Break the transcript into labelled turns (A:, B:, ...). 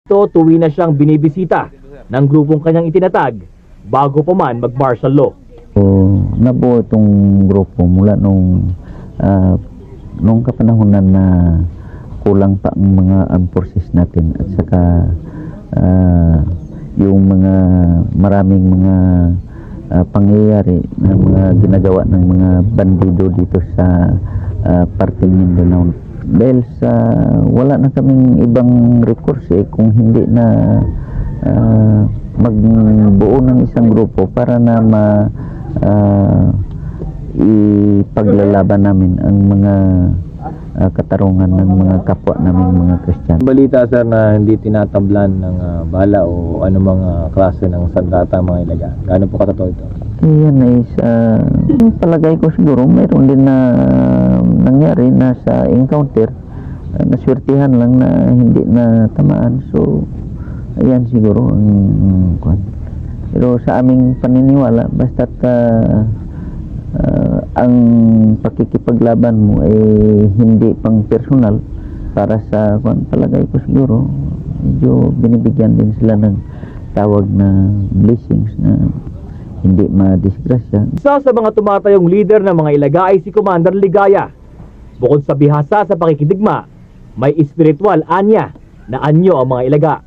A: Tuwi na siyang binibisita ng grupong kanyang itinatag bago pa man mag-martial law.
B: So, nabuo itong grupo mula nung kapanahonan na kulang pa ang mga armed forces natin at saka yung mga maraming mga pangyayari na mga ginagawa ng mga bandido dito sa parting Mindanao. Dahil sa wala na kaming ibang recourse kung hindi na magbuo ng isang grupo para na ipaglalaban namin ang mga katarungan ng mga kapwa naming mga Kristiyano.
A: Balita sir na hindi tinatablan ng bala o anumang klase ng sandata mga ilaga. Gaano po katotoo ito?
B: Yan ay palagay ko siguro mayroon din na nangyari na sa encounter, naswertihan lang na hindi na tamaan. So ayan siguro ang kwan. Pero sa aming paniniwala basta't ang pakikipaglaban mo ay hindi pang personal para sa kwan, palagay ko siguro medyo binibigyan din sila ng tawag na blessings na hindi madisgrasya.
A: Isa sa mga tumatayong leader ng mga ilaga ay si Commander Ligaya. Bukod sa bihasa sa pakikidigma, may espiritual anya na anyo ang mga ilaga.